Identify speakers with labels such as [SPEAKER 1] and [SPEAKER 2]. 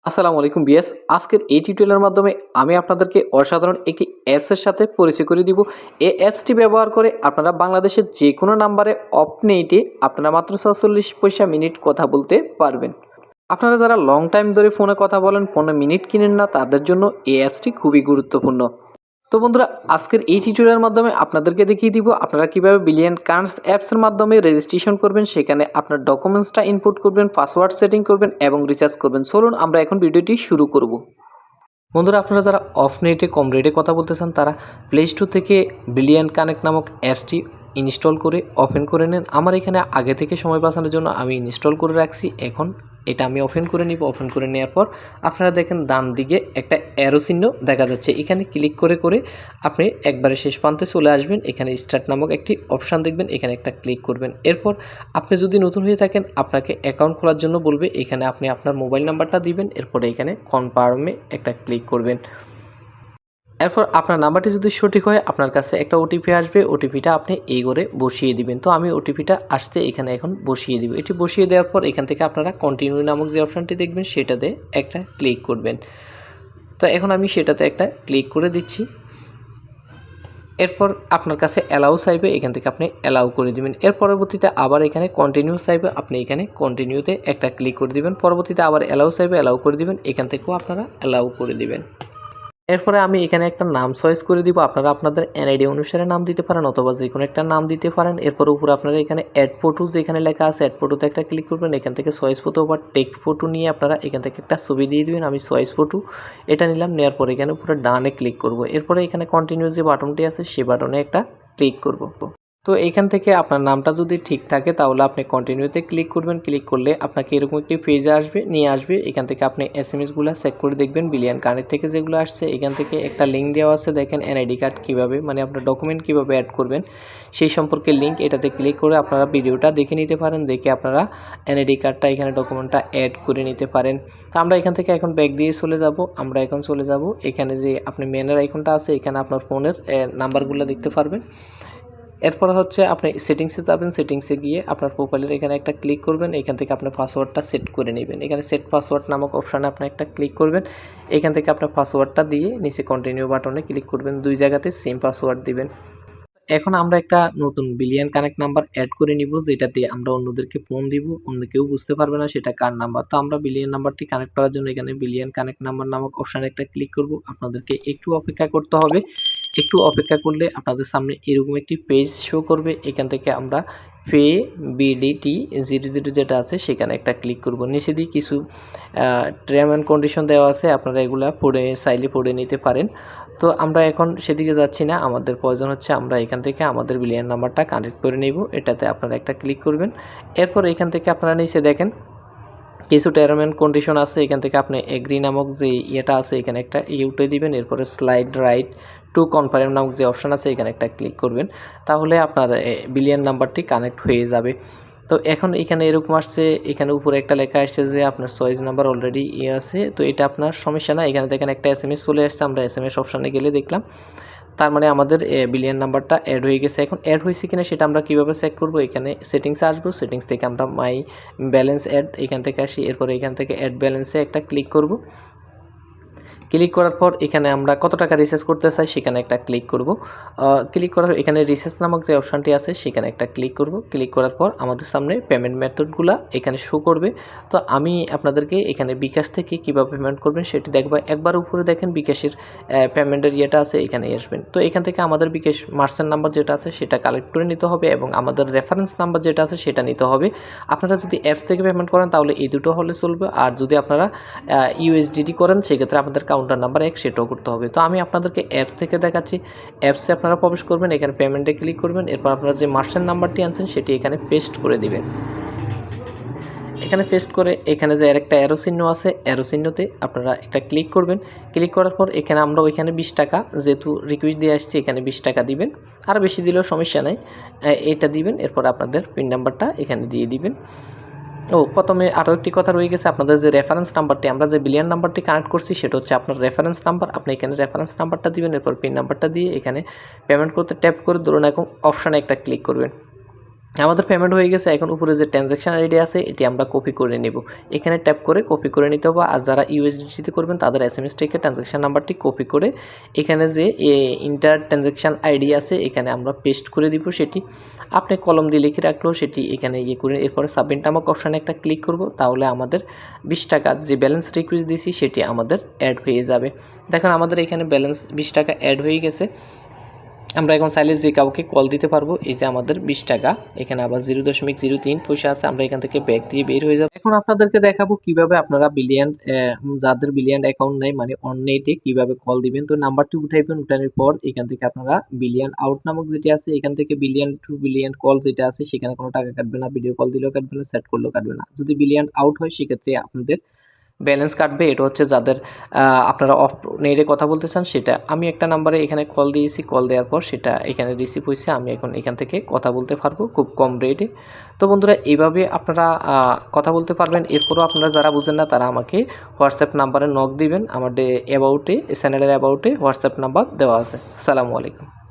[SPEAKER 1] আসসালামু আলাইকুম বিএস। আজকের এই টিউটোরিয়ালের মাধ্যমে আমি আপনাদেরকে অসাধারণ একটি অ্যাপসের সাথে পরিচয় করে দিব। এই অ্যাপসটি ব্যবহার করে আপনারা বাংলাদেশের যে কোনো নাম্বারে অফ নেটে আপনারা মাত্র ৪৬ পয়সা মিনিট কথা বলতে পারবেন। আপনারা যারা লং টাইম ধরে ফোনে কথা বলেন, ফোনে মিনিট কিনেন না, তাদের জন্য এই অ্যাপসটি খুবই গুরুত্বপূর্ণ। তো বন্ধুরা, আজকের এই টিউটোরিয়ালের মাধ্যমে আপনাদেরকে দেখিয়ে দিব আপনারা কিভাবে বিলিয়ন কার্ডস অ্যাপসের মাধ্যমে রেজিস্ট্রেশন করবেন, সেখানে আপনার ডকুমেন্টসটা ইনপুট করবেন, পাসওয়ার্ড সেটিং করবেন এবং রিচার্জ করবেন। চলুন আমরা এখন ভিডিওটি শুরু করব। বন্ধুরা, আপনারা যারা অফ নেটে কম রেটে কথা বলতে চান তারা প্লে স্টোর থেকে বিলিয়ন কানেক্ট নামক অ্যাপসটি ইনস্টল করে ওপেন করে নেন। আমার এখানে আগে থেকে সময় বাঁচানোর জন্য আমি ইনস্টল করে রাখছি। এখন এটা আমি ওপেন করে নিব। ওপেন করে নেওয়ার পর আপনারা দেখেন ডান দিকে একটা অ্যারো চিহ্ন দেখা যাচ্ছে। এখানে ক্লিক করে করে আপনি একবারে শেষ প্রান্তে চলে আসবেন। এখানে স্টার্ট নামক একটি অপশান দেখবেন, এখানে একটা ক্লিক করবেন। এরপর আপনি যদি নতুন হয়ে থাকেন আপনাকে অ্যাকাউন্ট খোলার জন্য বলবে, এখানে আপনি আপনার মোবাইল নাম্বারটা দিবেন। এরপরে এখানে কনফার্মে একটা ক্লিক করবেন। এরপর আপনার নাম্বারটি যদি সঠিক হয় আপনার কাছে একটা ওটিপি আসবে। ওটিপিটা আপনি এই করে বসিয়ে দিবেন। তো আমি ওটিপিটা আসতে এখানে এখন বসিয়ে দিব। এটি বসিয়ে দেওয়ার পর এখান থেকে আপনারা কন্টিনিউ নামক যে অপশানটি দেখবেন সেটাতে একটা ক্লিক করবেন। তো এখন আমি সেটাতে একটা ক্লিক করে দিচ্ছি। এরপর আপনার কাছে অ্যালাউ চাইবে, এখান থেকে আপনি অ্যালাউ করে দিবেন। এর পরবর্তীতে আবার এখানে কন্টিনিউ চাইবে, আপনি এখানে কন্টিনিউতে একটা ক্লিক করে দিবেন। পরবর্তীতে আবার অ্যালাউ চাইবে, অ্যালাউ করে দিবেন। এখান থেকেও আপনারা অ্যালাউ করে দিবেন। এরপরে আমি এখানে একটা নাম চয়েস করে দিব। আপনারা আপনাদের এনআইডি অনুসারে নাম দিতে পারেন অথবা যে কোনো একটা নাম দিতে পারেন। এরপর উপরে আপনারা এখানে অ্যাড ফটো যেখানে লেখা আছে অ্যাড ফটোতে একটা ক্লিক করবেন। এখান থেকে চয়েস ফটো বা টেক্সট ফটো নিয়ে আপনারা এখান থেকে একটা ছবি দিয়ে দিবেন। আমি চয়েস ফটো এটা নিলাম। নেওয়ার পর এখানে উপরে ডানে ক্লিক করব। এরপরে এখানে কন্টিনিউ যে বাটনটি আছে সেই বাটনে একটা ক্লিক করব। তো এখান থেকে আপনার নামটা যদি ঠিক থাকে তাহলে আপনি কন্টিনিউতে ক্লিক করবেন। ক্লিক করলে আপনাকে এরকম একটি পেজে নিয়ে আসবে। এখান থেকে আপনি এসএমএসগুলো চেক করে দেখবেন বিলিয়ন কার্ডের থেকে যেগুলো আসছে। এখান থেকে একটা লিঙ্ক দেওয়া আছে, দেখেন এনআইডি কার্ড কীভাবে মানে আপনার ডকুমেন্ট কীভাবে অ্যাড করবেন সেই সম্পর্কে লিঙ্ক। এটাতে ক্লিক করে আপনারা ভিডিওটা দেখে নিতে পারেন। দেখে আপনারা এনআইডি কার্ডটা এখানে ডকুমেন্টটা অ্যাড করে নিতে পারেন। তো আমরা এখান থেকে এখন ব্যাক দিয়ে চলে যাব। আমরা এখন চলে যাব এখানে যে আপনি মেনের আইকনটা আছে, এখানে আপনার ফোনের নাম্বারগুলো দেখতে পারবেন। এরপর হচ্ছে আপনি সেটিংসে যাবেন। সেটিংসে গিয়ে আপনার প্রোফাইলের এখানে একটা ক্লিক করবেন। এখান থেকে আপনার পাসওয়ার্ডটা সেট করে নেবেন। এখানে সেট পাসওয়ার্ড নামক অপশানে আপনি একটা ক্লিক করবেন। এখান থেকে আপনার পাসওয়ার্ডটা দিয়ে নিচে কন্টিনিউ বাটনে ক্লিক করবেন। দুই জায়গাতে সেম পাসওয়ার্ড দিবেন। এখন আমরা একটা নতুন বিলিয়ন কানেক্ট নাম্বার অ্যাড করে নিব, যেটা দিয়ে আমরা অন্যদেরকে ফোন দিব, অন্য কেউ বুঝতে পারবে না সেটা কার নাম্বার। তো আমরা বিলিয়ন নাম্বারটি কানেক্ট করার জন্য এখানে বিলিয়ন কানেক্ট নাম্বার নামক অপশানে একটা ক্লিক করব। আপনাদেরকে একটু অপেক্ষা করতে হবে। একটু অপেক্ষা করলে আপনাদের সামনে এরকম একটি পেজ শো করবে। এখান থেকে আমরা পে বিডিটি 00 যেটা আছে সেখানে একটা ক্লিক করব। নিচে দিয়ে কিছু টার্ম অ্যান্ড কন্ডিশন দেওয়া আছে, আপনারা এগুলা চাইলে পড়ে নিতে পারেন। তো আমরা এখন সেদিকে যাচ্ছি না, আমাদের প্রয়োজন হচ্ছে আমরা এখান থেকে আমাদের বিলিয়ন নাম্বারটা কানেক্ট করে নেব। এটাতে আপনারা একটা ক্লিক করবেন। এরপর এখান থেকে আপনারা নিচে দেখেন কিছু টার্ম অ্যান্ড কন্ডিশন আছে। এখান থেকে আপনি এগ্রি নামক যে ইয়েটা আছে এখানে একটা উঠে দিবেন। এরপরে স্লাইড রাইট টু কনফার্ম নামক যে অপশান আছে এখানে একটা ক্লিক করবেন। তাহলে আপনার বিলিয়ন নাম্বারটি কানেক্ট হয়ে যাবে। তো এখন এখানে এরকম আসছে, এখানে উপরে একটা লেখা আসছে যে আপনার চয়েস নাম্বার অলরেডি আছে। তো এটা আপনার সমস্যা না। এখানে দেখেন একটা এসএমএস চলে আসছে। আমরা এসএমএস অপশানে গেলে দেখলাম তার মানে আমাদের বিলিয়ন নাম্বারটা অ্যাড হয়ে গেছে। এখন অ্যাড হয়েছে কিনা সেটা আমরা কীভাবে চেক করব, এখানে সেটিংসে আসবো। সেটিংস থেকে আমরা মাই ব্যালেন্স অ্যাড এখান থেকে আসি। এরপরে এখান থেকে অ্যাড ব্যালেন্সে একটা ক্লিক করব। ক্লিক করার পর এখানে আমরা কত টাকা রিচার্জ করতে চাই সেখানে একটা ক্লিক করব। ক্লিক করার এখানে রিচার্জ নামক যে অপশানটি আছে সেখানে একটা ক্লিক করব। ক্লিক করার পর আমাদের সামনে পেমেন্ট মেথডগুলো এখানে শো করবে। তো আমি আপনাদেরকে এখানে বিকাশ থেকে কীভাবে পেমেন্ট করবেন সেটি দেখবো। একবার উপরে দেখেন বিকাশের পেমেন্টের ইয়েটা আছে, এখানে আসবেন। তো এখান থেকে আমাদের বিকাশ মার্চেন্ট নাম্বার যেটা আছে সেটা কালেক্ট করে নিতে হবে এবং আমাদের রেফারেন্স নাম্বার যেটা আছে সেটা নিতে হবে। আপনারা যদি অ্যাপস থেকে পেমেন্ট করেন তাহলে এই দুটো হলে চলবে, আর যদি আপনারা ইউএসডিটি করেন সেক্ষেত্রে আপনাদের কাউন্টার নাম্বার 1 সেটাও করতে হবে। তো আমি আপনাদেরকে অ্যাপস থেকে দেখাচ্ছি। অ্যাপসে আপনারা প্রবেশ করবেন, এখানে পেমেন্টে ক্লিক করবেন। এরপর আপনারা যে মার্চেন্ট নাম্বারটি আনছেন সেটি এখানে পেস্ট করে দিবেন। এখানে পেস্ট করে এখানে যে আরেকটা অ্যারো চিহ্ন আছে, অ্যারো চিহ্নতে আপনারা একটা ক্লিক করবেন। ক্লিক করার পর এখানে আমরা ওইখানে 20 টাকা যেহেতু রিকোয়েস্ট দিয়ে আসছি এখানে 20 টাকা দিবেন। আর বেশি দিলেও সমস্যা নাই, এটা দিবেন। এরপর আপনাদের পিন নাম্বারটা এখানে দিয়ে দিবেন। প্রথমে আরও একটি কথা রয়ে গেছে, আপনাদের যে রেফারেন্স নাম্বারটি আমরা যে বিলিয়ন নাম্বারটি কানেক্ট করছি সেটা হচ্ছে আপনার রেফারেন্স নাম্বার। আপনি এখানে রেফারেন্স নাম্বারটা দিবেন। এরপর পিন নাম্বারটা দিয়ে এখানে পেমেন্ট করতে ট্যাপ করে ধরুন এখন অপশানে একটা ক্লিক করবেন। আমাদের পেমেন্ট হয়ে গেছে। এখন উপরে যে ট্রানজ্যাকশন আইডি আছে এটি আমরা কপি করে নেব। এখানে ট্যাপ করে কপি করে নিতে হবে। আর যারা ইউএসডিটিতে করবেন তাদের এসএমএস থেকে ট্রানজ্যাকশন নাম্বারটি কপি করে এখানে যে ইন্টার ট্রানজ্যাকশন আইডি আছে এখানে আমরা পেস্ট করে দিব। সেটি আপনি কলম দিয়ে লিখে রাখলেও সেটি এখানে করে এরপরে সাবমিট নামক অপশানে একটা ক্লিক করব। তাহলে আমাদের 20 টাকা যে ব্যালেন্স রিকোয়েস্ট দিয়েছি সেটি আমাদের অ্যাড হয়ে যাবে। দেখেন আমাদের এখানে ব্যালেন্স 20 টাকা অ্যাড হয়ে গেছে। আমরা এখন চাইলে যে কাউকে কল দিতে পারবো। এই যে আমাদের 20 টাকা, এখানে আবার 0.03 পয়সা আছে। আমরা এখান থেকে ব্যাক দিয়ে বের হয়ে যাব। এখন আপনাদেরকে দেখাবো কিভাবে আপনারা বিলিয়ন যাদের বিলিয়ন অ্যাকাউন্ট নেই মানে অননেটে কিভাবে কল দিবেন। তো নাম্বারটি উঠাইবেন, উঠানোর পর এখান থেকে আপনারা বিলিয়ন আউট নামক যেটি আছে এখান থেকে বিলিয়ন টু বিলিয়ন কল যেটা আছে সেখানে কোনো টাকা কাটবে না, ভিডিও কল দিলেও কাটবে না, সেট করলেও কাটবে না। যদি বিলিয়ন আউট হয় সেক্ষেত্রে আপনাদের ব্যালেন্স কাটবে। এটা হচ্ছে যাদের আপনারা অফ নেটে কথা বলতে চান সেটা। আমি একটা নাম্বারে এখানে কল দিয়েছি, কল দেওয়ার পর সেটা এখানে রিসিভ হয়েছে। আমি এখন এখান থেকে কথা বলতে পারবো খুব কম রেটে। তো বন্ধুরা এইভাবে আপনারা কথা বলতে পারবেন। এরপরও আপনারা যারা বুঝেন না তারা আমাকে হোয়াটসঅ্যাপ নাম্বারে নক দিবেন। আমার অ্যাবাউটে চ্যানেলের অ্যাবাউটে হোয়াটসঅ্যাপ নাম্বার দেওয়া আছে। আসসালামু আলাইকুম।